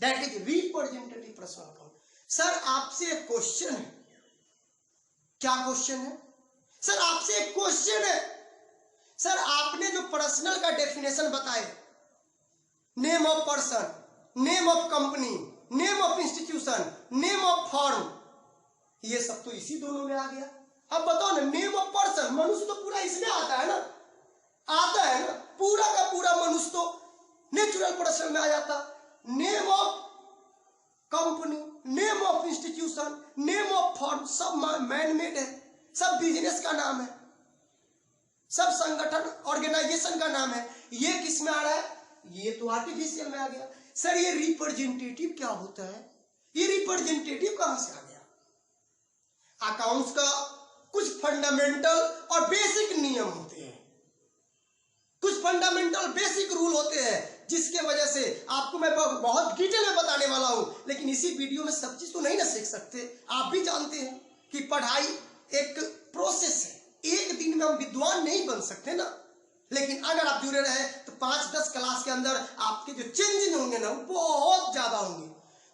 That is representative personal account. Sir आपसे एक question है। क्या क्वेश्चन है? सर आपसे एक क्वेश्चन है। सर आपने जो पर्सनल का डेफिनेशन बताए, name of person, name of company, name of institution, name of firm, ये सब तो इसी दोनों में आ गया। अब बताओ ना, नेम ऑफ पर्सन, मनुष्य तो पूरा इसमें आता है ना, आता है ना, पूरा का पूरा मनुष्य तो नेचुरल पर्सन में आ जाता। Name of company, name of institution, name of firm, सब मैन मेड है, सब बिजनेस का नाम है, सब संगठन ऑर्गेनाइजेशन का नाम है। ये किस में आ रहा है? ये तो आर्टिफिशियल में आ गया। सर ये रिप्रेजेंटेटिव क्या होता है? ये रिप्रेजेंटेटिव कहां से आ गया? अकाउंट्स का कुछ फंडामेंटल और बेसिक नियम होते हैं, कुछ फंडामेंटल बेसिक रूल होते हैं, जिसके वजह से आपको मैं बहुत डिटेल में बताने वाला हूं। लेकिन इसी वीडियो में सब चीज तो नहीं ना सीख सकते। आप भी जानते हैं कि पढ़ाई एक प्रोसेस है, एक दिन में हम विद्वान नहीं बन सकते ना। लेकिन अगर आप जुड़े रहे तो 5-10 क्लास के अंदर आपके जो चेंजेस होंगे ना वो बहुत ज्यादा होंगे।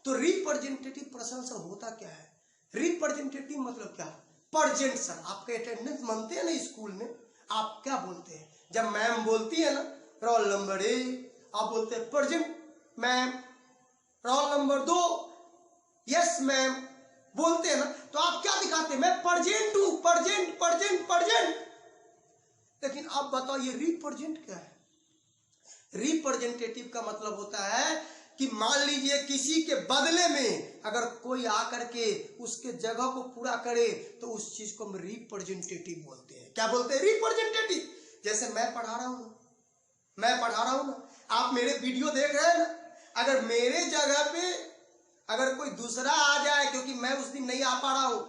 तो रिप्रेजेंटेटिव पर्सन सर होता क्या है? रिप्रेजेंटेटिव मतलब क्या? प्रेजेंट। सर आपका अटेंडेंस मानते हैं ना स्कूल में, आप क्या बोलते हैं जब मैम बोलती है ना रोल नंबर 1, आप बोलते हैं present ma'am, roll number 2 yes ma'am बोलते हैं ना, तो आप क्या दिखाते हैं? मैं प्रेजेंट हूं, प्रेजेंट प्रेजेंट प्रेजेंट। लेकिन आप बताओ ये रिप्रेजेंट क्या है? रिप्रेजेंटेटिव का मतलब होता है कि मान लीजिए किसी के बदले में अगर कोई आकर के उसके जगह को पूरा करे तो उस चीज को हम रिप्रेजेंटेटिव बोलते हैं। क्या बोलते हैं? रिप्रेजेंटेटिव। जैसे मैं पढ़ा रहा हूं ना, आप मेरे वीडियो देख रहे हैं ना, अगर मेरे जगह पे अगर कोई दूसरा आ जाए क्योंकि मैं उस दिन नहीं आ पा रहा हूं,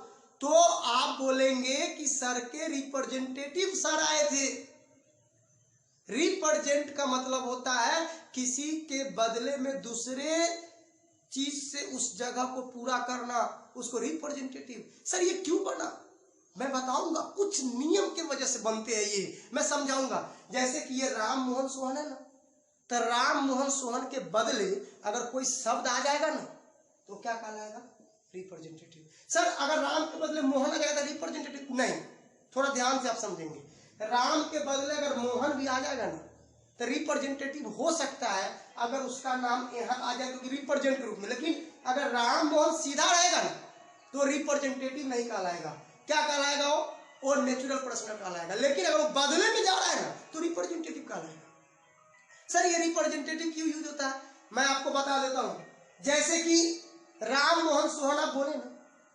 तो आप बोलेंगे कि सर के रिप्रेजेंटेटिव सर आए थे। रिप्रेजेंट का मतलब होता है किसी के बदले में दूसरे चीज से उस जगह को पूरा करना, उसको रिप्रेजेंटेटिव। सर ये क्यों बना? मैं बताऊंगा, कुछ नियम की वजह से बनते हैं ये, मैं समझाऊंगा। जैसे कि ये राम मोहन सोहन है ना, तो राम मोहन सोहन के बदले अगर कोई शब्द आ जाएगा ना तो क्या कहलाएगा? रिप्रेजेंटेटिव। सर अगर राम के बदले मोहन आ जाएगा रिप्रेजेंटेटिव नहीं, थोड़ा ध्यान से आप समझेंगे। राम के बदले अगर मोहन भी आ जाएगा ना तो रिप्रेजेंटेटिव हो सकता है अगर उसका नाम यहाँ आ जाए क्योंकि रिप्रेजेंट के रूप में। लेकिन अगर राम मोहन सीधा रहेगा ना तो रिप्रेजेंटेटिव नहीं कहलाएगा। क्या कहलाएगा? वो नेचुरल पर्सन कहलाएगा। लेकिन अगर वो बदले में जा रहा है ना तो रिप्रेजेंटेटिव कहलाएगा। सर ये रिप्रेजेंटेटिव क्यों यूज होता है? मैं आपको बता देता हूं। जैसे कि राम मोहन सोहन आप बोले ना,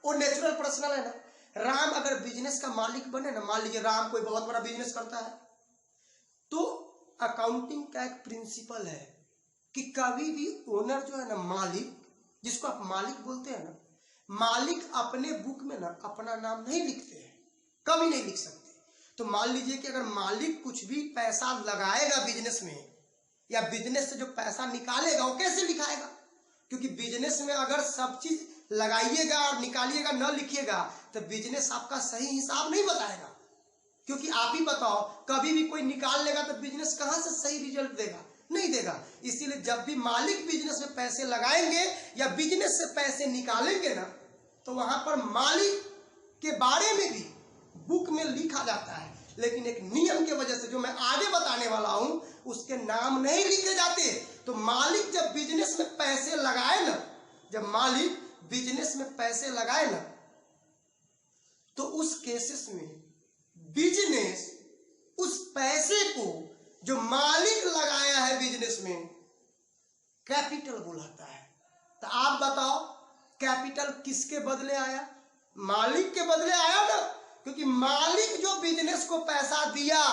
वो नेचुरल पर्सनल है ना। राम अगर बिजनेस का मालिक बने ना, मान लीजिए राम कोई बहुत बड़ा बिजनेस करता है, तो अकाउंटिंग का एक प्रिंसिपल है कि कभी भी ओनर जो है ना, मालिक जिसको आप मालिक बोलते हैं ना, मालिक अपने बुक में ना अपना नाम नहीं लिखते हैं, कभी नहीं लिख सकते। तो मान लीजिए कि अगर मालिक कुछ भी पैसा लगाएगा बिजनेस में या बिजनेस से जो पैसा निकालेगा वो कैसे लिखाएगा? क्योंकि बिजनेस में अगर सब चीज लगाइएगा और निकालिएगा न लिखिएगा तो बिजनेस आपका सही हिसाब नहीं बताएगा। क्योंकि आप ही बताओ, कभी भी कोई निकाल लेगा तो बिजनेस कहां से सही रिजल्ट देगा? नहीं देगा। इसीलिए जब भी मालिक बिजनेस में पैसे लगाएंगे या बिजनेस से पैसे निकालेंगे ना, तो वहां पर मालिक के बारे में भी बुक में लिखा जाता है। लेकिन एक नियम की वजह से जो मैं आगे बताने वाला हूं उसके नाम नहीं लिखे जाते। तो मालिक जब बिजनेस में पैसे लगाए ना, जब मालिक बिजनेस में पैसे लगाए ना, तो उस केसेस में बिजनेस उस पैसे को जो मालिक लगाया है बिजनेस में कैपिटल बुलाता है। तो आप बताओ कैपिटल किसके बदले आया? मालिक के बदले आया ना, क्योंकि मालिक जो बिजनेस को पैसा दिया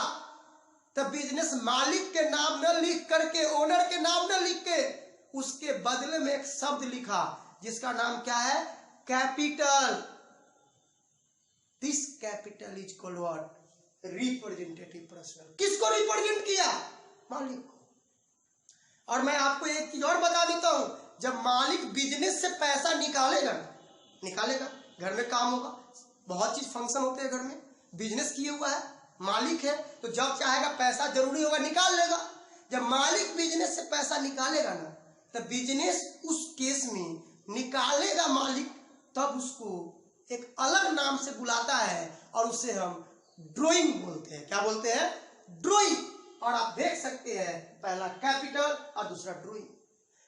तब बिजनेस मालिक के नाम न लिख करके, ओनर के नाम न लिख के, उसके बदले में एक शब्द लिखा जिसका नाम क्या है? Capital. This capital is called what? Representative person. किसको रिप्रेजेंट किया? मालिक को। और मैं आपको एक चीज और बता देता हूं, जब मालिक बिजनेस से पैसा निकालेगा, घर में काम होगा, बहुत चीज फंक्शन होते हैं घर में, बिजनेस किए हुआ है, मालिक है, तो जब चाहेगा पैसा जरूरी होगा निकाल लेगा। जब मालिक बिजनेस से पैसा निकालेगा ना तो बिजनेस उस केस में निकालेगा मालिक, तब उसको एक अलग नाम से बुलाता है और उसे हम ड्राइंग बोलते हैं। क्या बोलते हैं? ड्राइंग। और आप देख सकते हैं पहला कैपिटल और दूसरा ड्राइंग।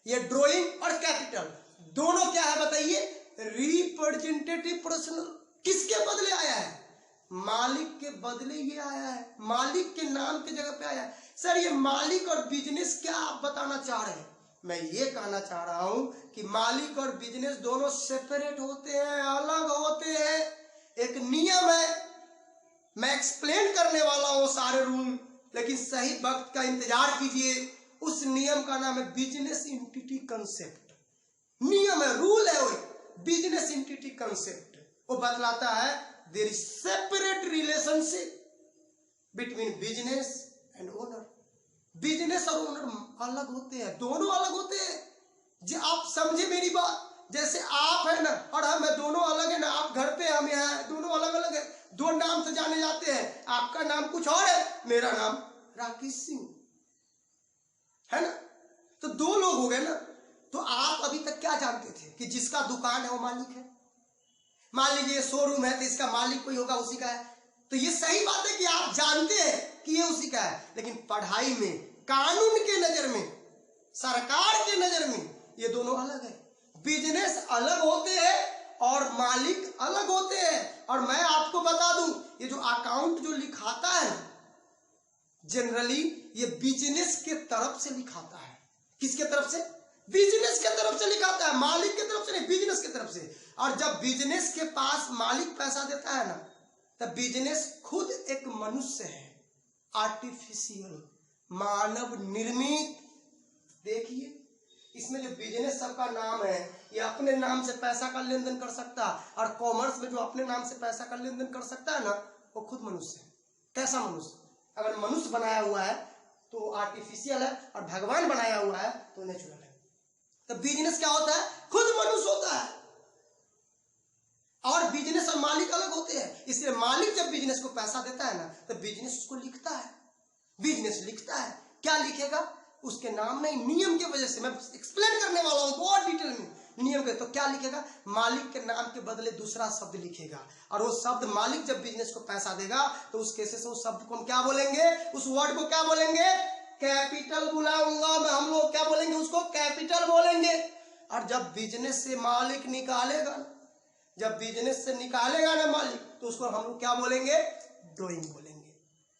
ये ड्राइंग और कैपिटल दोनों क्या है बताइए? Representative personal. किसके बदले आया है? मालिक के बदले ये आया है, मालिक के नाम की जगह पे आया है। सर ये मालिक और बिजनेस क्या आप बताना चाह रहे हैं? मैं ये कहना चाह रहा हूं कि मालिक और बिजनेस दोनों सेपरेट होते हैं, अलग होते हैं। एक नियम है, मैं एक्सप्लेन करने वाला हूं सारे रूल, लेकिन सही वक्त का इंतजार कीजिए। उस नियम का नाम है बिजनेस एंटिटी कंसेप्ट। नियम है, रूल है, वो बिजनेस एंटिटी कंसेप्ट। वो बतलाता है there is separate relationship between business and owner. Business और ओनर अलग होते हैं, दोनों अलग होते हैं। जी आप समझे मेरी बात? जैसे आप है ना और हम है, दोनों अलग है ना। आप घर पे, हम यहाँ है, दोनों अलग अलग है। दो नाम से जाने जाते हैं। आपका नाम कुछ और है, मेरा नाम राकेश सिंह है ना। तो दो लोग हो गए ना। तो आप अभी तक क्या जानते थे कि जिसका दुकान है वो मालिक है? मान लीजिए शोरूम है तो इसका मालिक कोई होगा, उसी का है। तो ये सही बात है कि आप जानते हैं कि ये उसी का है, लेकिन पढ़ाई में, कानून के नजर में, सरकार के नजर में ये दोनों अलग है। बिजनेस अलग होते हैं और मालिक अलग होते हैं। और मैं आपको बता दूं, ये जो अकाउंट जो लिखाता है जनरली ये बिजनेस के तरफ से लिखाता है। किसके तरफ से? बिजनेस के तरफ से लिखाता है, मालिक के तरफ से नहीं, बिजनेस के तरफ से। और जब बिजनेस के पास मालिक पैसा देता है ना, तब बिजनेस खुद एक मनुष्य है, आर्टिफिशियल, मानव निर्मित। देखिए इसमें जो बिजनेस सबका नाम है, ये अपने नाम से पैसा का लेन देन कर सकता है। और कॉमर्स में जो अपने नाम से पैसा का लेन देन कर सकता है ना, वो खुद मनुष्य है। कैसा मनुष्य? अगर मनुष्य बनाया हुआ है तो आर्टिफिशियल है, और भगवान बनाया हुआ है तो नेचुरल है। तो बिजनेस क्या होता है? खुद मनुष्य होता है। और बिजनेस और मालिक अलग होते हैं। इसलिए मालिक जब बिजनेस को पैसा देता है ना, तो बिजनेस उसको लिखता है। बिजनेस लिखता है, क्या लिखेगा? उसके नाम नहीं, नियम की वजह से मैं एक्सप्लेन करने वाला हूं बहुत डिटेल में। नियम के तो क्या लिखेगा? मालिक के नाम के बदले दूसरा शब्द लिखेगा। और वो शब्द मालिक जब बिजनेस को पैसा देगा तो उस केस से उस शब्द को हम क्या बोलेंगे? उस वर्ड को क्या बोलेंगे? कैपिटल बुलाऊंगा मैं। हम लोग क्या बोलेंगे? उसको कैपिटल बोलेंगे। और जब बिजनेस से मालिक निकालेगा, जब बिजनेस से निकालेगा ना मालिक, तो उसको हम लोग क्या बोलेंगे? ड्राइंग बोलेंगे।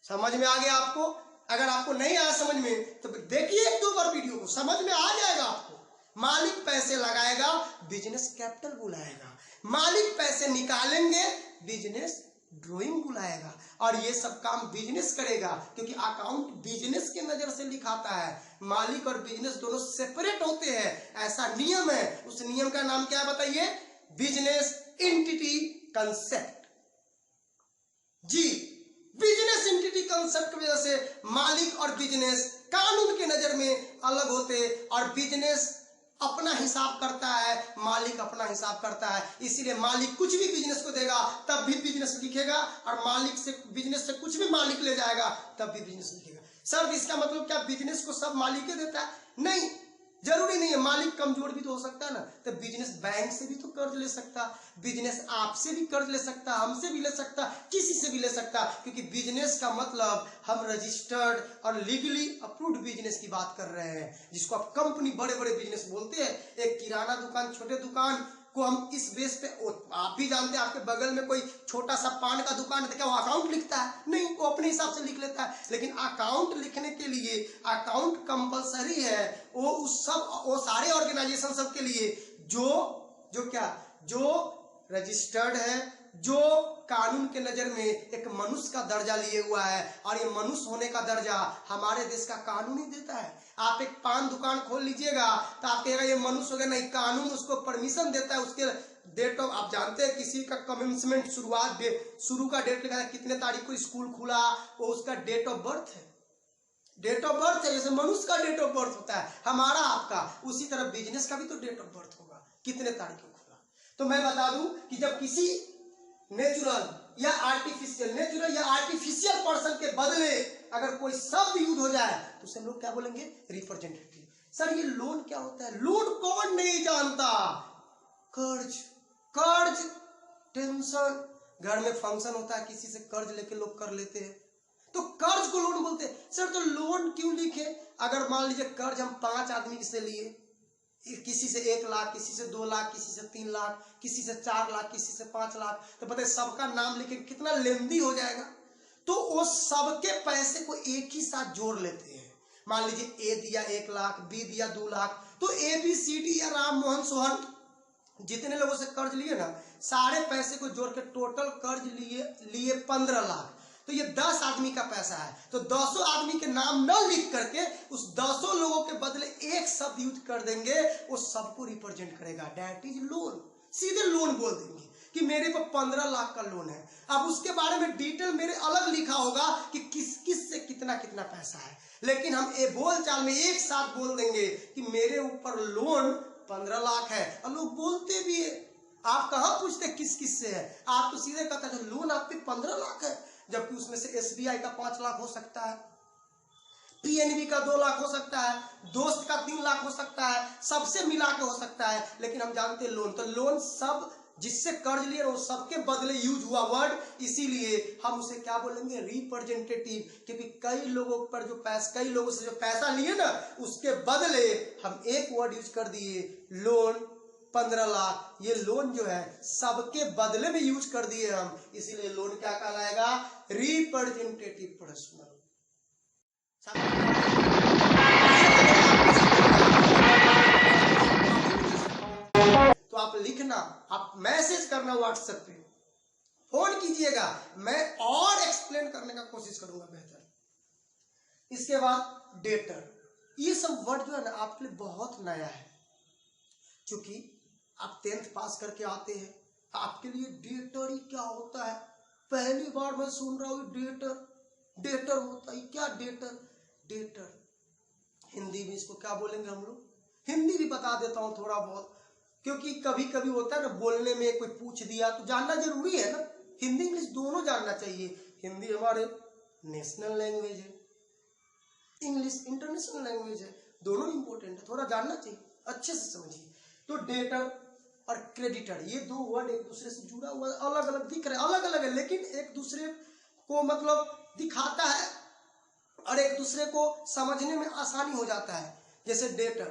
समझ में आ गया आपको? अगर आपको नहीं आया समझ में तो देखिए एक दो बार वीडियो को, समझ में आ जाएगा आपको। मालिक पैसे लगाएगा, बिजनेस कैपिटल बुलाएगा। मालिक पैसे निकालेंगे, बिजनेस ड्राइंग बुलाएगा। और ये सब काम बिजनेस करेगा, क्योंकि अकाउंट बिजनेस के नजर से लिखाता है। मालिक और बिजनेस दोनों सेपरेट होते हैं, ऐसा नियम है। उस नियम का नाम क्या है बताइए? Business entity concept. जी, बिजनेस एंटिटी कंसेप्ट की वजह से मालिक और बिजनेस कानून के नजर में अलग होते, और बिजनेस अपना हिसाब करता है, मालिक अपना हिसाब करता है। इसीलिए मालिक कुछ भी बिजनेस को देगा तब भी बिजनेस लिखेगा, और मालिक से, बिजनेस से कुछ भी मालिक ले जाएगा तब भी बिजनेस लिखेगा। सर इसका मतलब क्या बिजनेस को सब मालिक ही देता है? नहीं, जरूरी नहीं है। मालिक कमजोर भी तो हो सकता है ना। तो बिजनेस बैंक से भी तो कर्ज ले सकता, बिजनेस आपसे भी कर्ज ले सकता, हमसे भी ले सकता, किसी से भी ले सकता। क्योंकि बिजनेस का मतलब हम रजिस्टर्ड और लीगली अप्रूव्ड बिजनेस की बात कर रहे हैं, जिसको आप कंपनी, बड़े बड़े बिजनेस बोलते हैं। एक किराना दुकान, छोटे दुकान को हम इस बेस पे, आप भी जानते हैं, आपके बगल में कोई छोटा सा पान का दुकान है, क्या वो अकाउंट लिखता है? नहीं, वो अपने हिसाब से लिख लेता है। लेकिन अकाउंट लिखने के लिए अकाउंट कंपलसरी है। वो उस सब, वो सारे ऑर्गेनाइजेशन सब के लिए जो रजिस्टर्ड है, जो कानून के नजर में एक मनुष्य का दर्जा लिए हुआ है। और ये मनुष्य होने का दर्जा हमारे देश का कानून ही देता है। आप एक पान दुकान खोल लीजिएगा तो आप कहेगा ये मनुष्य हो गया, नहीं, कानून उसको परमिशन देता है। उसके डेट ऑफ, आप जानते हैं किसी का कमेंसमेंट, शुरुआत डेट, शुरू का डेट लिखा है, कितने तारीख को स्कूल खुला, वो उसका डेट ऑफ बर्थ है। डेट ऑफ बर्थ है, जैसे मनुष्य का डेट ऑफ बर्थ होता है, हमारा आपका, उसी तरह बिजनेस का भी तो डेट ऑफ बर्थ होगा, कितने तारीख को खुला। तो मैं बता दूं कि जब किसी नेचुरल या आर्टिफिशियल पर्सन के बदले अगर कोई शब्द यूज हो जाए तो उसे हम लोग क्या बोलेंगे? रिप्रेजेंटेटिव। सर ये लोन क्या होता है? लोन कौन नहीं जानता? कर्ज, कर्ज, टेंशन, घर में फंक्शन होता है, किसी से कर्ज लेके लोग कर लेते हैं, तो कर्ज को लोन बोलते हैं। सर तो लोन क्यों लिखे? अगर मान लीजिए कर्ज हम 5 आदमी से लिए, किसी से 1 लाख, किसी से 2 लाख, किसी से 3 लाख, किसी से 4 लाख, किसी से 5 लाख, तो पता है सबका नाम लिखे कितना लेंदी हो जाएगा। तो वो सबके पैसे को एक ही साथ जोड़ लेते हैं। मान लीजिए ए दिया 1 लाख, बी दिया 2 लाख, तो ए बी सी डी या राम मोहन सोहन जितने लोगों से कर्ज लिए ना, सारे पैसे को जोड़ के टोटल कर्ज लिए 15 लाख। तो ये 10 आदमी का पैसा है, तो 10 आदमी के नाम न लिख करके उस 10 लोगों के बदले एक शब्द यूज कर देंगे, वो सबको रिप्रेजेंट करेगा। That is loan. सीधे लोन बोल देंगे कि मेरे को 15 लाख का लोन है। अब उसके बारे में डिटेल मेरे अलग लिखा होगा कि किस किस से कितना कितना पैसा है, लेकिन हम ये बोलचाल में एक साथ बोल देंगे कि मेरे ऊपर लोन 15 लाख है, और लोग बोलते भी है। आप कहां पूछते किस किस से है? आप तो सीधे कहते हैं लोन आप पे 15 लाख है, जबकि उसमें से एसबीआई का 5 लाख हो सकता है, पीएनबी का 2 लाख हो सकता है, दोस्त का 3 लाख हो सकता है, सबसे मिला के हो सकता है। लेकिन हम जानते हैं लोन, तो लोन सब जिससे कर्ज लिए वो सबके बदले यूज हुआ वर्ड, इसीलिए हम उसे क्या बोलेंगे? रिप्रेजेंटेटिव। क्योंकि कई लोगों पर जो कई लोगों से जो पैसा लिए ना, उसके बदले हम एक वर्ड यूज कर दिए, लोन 15 लाख। ये लोन जो है सबके बदले में यूज कर दिए हम, इसीलिए लोन क्या कहलाएगा? Representative personal. तो आप लिखना, आप मैसेज करना व्हाट्सएप पे, फोन कीजिएगा, मैं और एक्सप्लेन करने का कोशिश करूंगा बेहतर। इसके बाद डेटर, ये सब वर्ड जो है ना आपके लिए बहुत नया है, क्योंकि आप 10th पास करके आते हैं, आपके लिए डेटर ही क्या होता है पहली बार मैं सुन रहा हूँ। डेटर, डेटर होता है क्या? डेटर, डेटर हिंदी में इसको क्या बोलेंगे हम लोग? हिंदी भी बता देता हूँ थोड़ा बहुत, क्योंकि कभी कभी होता है ना बोलने में कोई पूछ दिया तो जानना जरूरी है ना। हिंदी इंग्लिश दोनों जानना चाहिए। हिंदी हमारे नेशनल लैंग्वेज है, इंग्लिश इंटरनेशनल लैंग्वेज है, दोनों इंपॉर्टेंट है, थोड़ा जानना चाहिए, अच्छे से समझिए। तो डेटर और क्रेडिटर, ये 2 वर्ड एक दूसरे से जुड़ा हुआ, अलग अलग दिख रहे, अलग अलग है, लेकिन एक दूसरे को मतलब दिखाता है और एक दूसरे को समझने में आसानी हो जाता है। जैसे डेटर,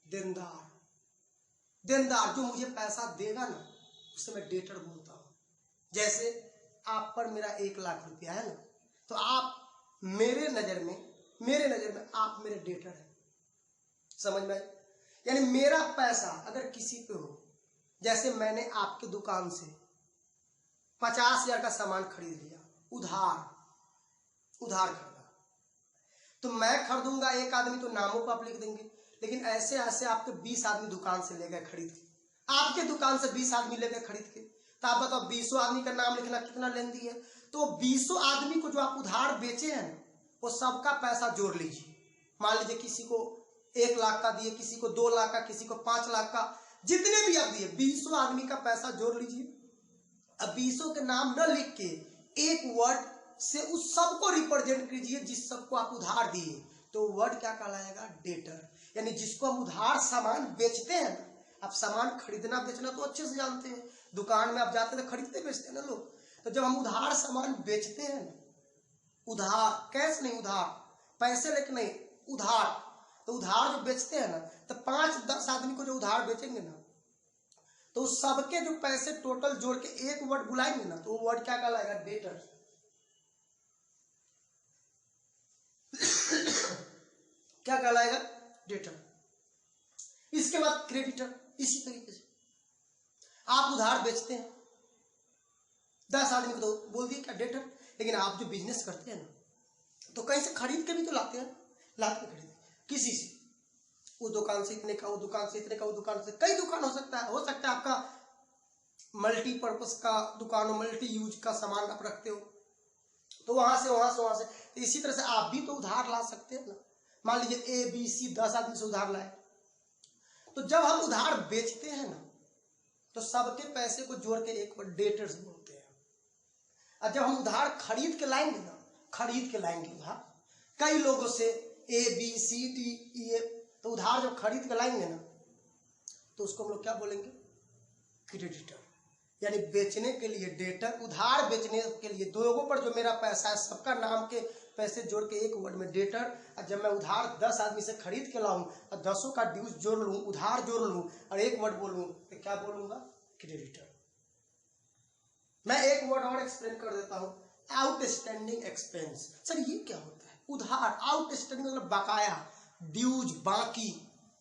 देनदार, देनदार जो मुझे पैसा देगा ना, उसे मैं डेटर बोलता हूं। जैसे आप पर मेरा 1 लाख रुपया है ना, तो आप मेरे नजर में आप मेरे डेटर हैं, समझ में? यानी मेरा पैसा अगर किसी पे हो, जैसे मैंने आपके दुकान से 50,000 का सामान खरीद लिया, उधार खरीदा, तो मैं खरीदूंगा एक आदमी तो नामों पर आप लिख देंगे, लेकिन ऐसे ऐसे आपके 20 आदमी दुकान से ले गए खरीद के, आपके दुकान से 20 आदमी ले गए खरीद के, तो आप बताओ 20 आदमी का नाम लिखना कितना लेंदी है? तो 20 आदमी को जो आप उधार बेचे हैं वो सबका पैसा जोड़ लीजिए। मान लीजिए किसी को 1 लाख का दिए, किसी को 2 लाख का, किसी को 5 लाख का, जितने भी आप दिए 20 आदमी का पैसा जोड़ लीजिए। अब 20 के नाम न लिख के एक वर्ड से उस सबको रिप्रेजेंट कीजिए जिस सबको आप उधार दिए, तो वर्ड क्या कहलाएगा? डेटर। यानी जिसको हम उधार सामान बेचते हैं ना, आप सामान खरीदना बेचना तो अच्छे से जानते हैं, दुकान में आप जाते हैं तो खरीदते बेचते हैं ना लोग, तो जब हम उधार सामान बेचते हैं ना, उधार कैश नहीं, उधार पैसे लेके नहीं, उधार, तो उधार जो बेचते हैं ना, तो 5-10 आदमी को जो उधार बेचेंगे ना, तो सबके जो पैसे टोटल जोड़ के एक वर्ड बुलाएंगे ना, तो वो वर्ड क्या कहलाएगा? डेटर। क्या कहलाएगा? डेटर। इसके बाद क्रेडिटर। इसी तरीके से आप उधार बेचते हैं 10 आदमी को, तो बोल दिए क्या? डेटर। लेकिन आप जो बिजनेस करते हैं ना, तो कहीं से खरीद के भी तो लाते हैं, लाते खरीद किसी से, वो दुकान से इतने का, वो दुकान से इतने का, वो दुकान से, कई दुकान हो सकता है आपका मल्टीपर्पज का दुकान हो, मल्टी यूज का सामान आप रखते हो, तो वहां से तो इसी तरह से आप भी तो उधार ला सकते हैं ना। मान लीजिए ABC 10 आदमी से उधार लाए, तो जब हम उधार बेचते हैं ना, तो सबके पैसे को जोड़ के एक वर्ड डेटर्स बोलते हैं। और जब हम उधार खरीद के लाएंगे ना, उधार कई लोगों से ABCD तो उधार जब खरीद के लाएंगे ना तो उसको हम लोग क्या बोलेंगे, क्रेडिटर। यानी बेचने के लिए डेटर, उधार बेचने के लिए दो लोगों पर जो मेरा पैसा है सबका नाम के पैसे जोड़ के एक वर्ड में डेटर। और जब मैं उधार 10 आदमी से खरीद के लाऊं और 10 का ड्यूज जोड़ लूं, उधार जोड़ लूं और एक वर्ड बोलूं तो क्या बोलूंगा, क्रेडिटर। मैं एक वर्ड और एक्सप्लेन कर देता हूं, आउटस्टैंडिंग एक्सपेंस। सर ये क्या होता है? उधार, आउटस्टैंडिंग मतलब बकाया, ड्यूज बाकी,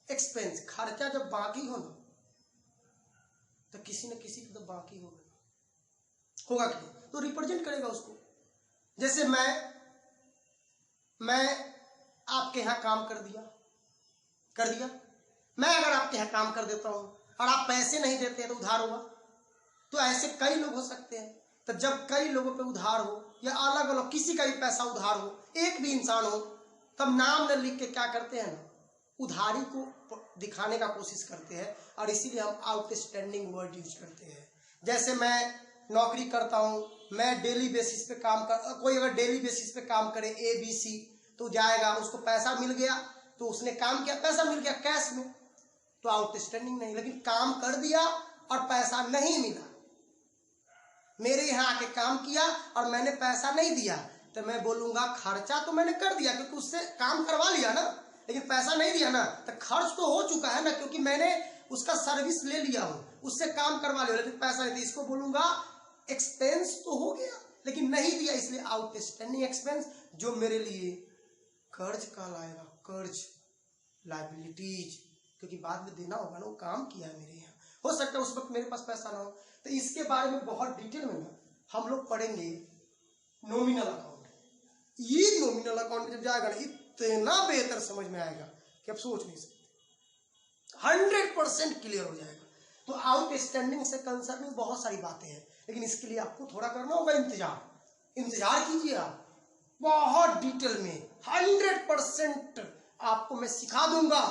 एक्सपेंस खर्चा जब बाकी हो ना तो किसी न किसी को तो बाकी होगा क्या, तो रिप्रेजेंट करेगा उसको। जैसे मैं आपके यहाँ काम कर दिया, मैं अगर आपके यहाँ काम कर देता हूँ और आप पैसे नहीं देते तो उधार हुआ। तो ऐसे कई लोग हो सकते हैं। तो जब कई लोगों पे उधार हो या अलग अलग किसी का भी पैसा उधार हो, एक भी इंसान हो, तब नाम न लिख के क्या करते हैं ना, उधारी को दिखाने का कोशिश करते हैं और इसीलिए हम आउटस्टैंडिंग वर्ड यूज करते हैं। जैसे मैं नौकरी करता हूँ, मैं डेली बेसिस पे काम कर, कोई अगर डेली बेसिस पे काम करे ABC तो जाएगा, उसको पैसा मिल गया तो उसने काम किया, पैसा मिल गया कैश में, तो आउटस्टैंडिंग नहीं। लेकिन काम कर दिया और पैसा नहीं मिला, मेरे यहाँ आके काम किया और मैंने पैसा नहीं दिया, तो मैं बोलूंगा खर्चा तो मैंने कर दिया क्योंकि उससे काम करवा लिया ना, लेकिन पैसा नहीं दिया ना, तो खर्च तो हो चुका है ना, क्योंकि मैंने उसका सर्विस ले लिया हूं, उससे काम करवा लिया, लेकिन पैसा नहीं दिया। इसको बोलूंगा एक्सपेंस तो हो गया लेकिन नहीं दिया, इसलिए आउटस्टैंडिंग एक्सपेंस, जो मेरे लिए कर्ज कहलाएगा, कर्ज, लायबिलिटीज, क्योंकि बाद में देना होगा ना, वो काम किया है मेरे यहाँ। हो सकता है उस वक्त मेरे पास पैसा ना हो, तो इसके बारे में बहुत डिटेल में ना हम लोग पढ़ेंगे नॉमिनल अकाउंट। ये नॉमिनल अकाउंट में जब जाएगा ना इतना बेहतर समझ में आएगा कि आप सोच नहीं सकते, 100% क्लियर हो जाएगा। तो आउटस्टैंडिंग से कंसर्निंग बहुत सारी बातें हैं, लेकिन इसके लिए आपको थोड़ा करना होगा इंतजार कीजिए। आप बहुत डिटेल में 100% आपको मैं सिखा दूंगा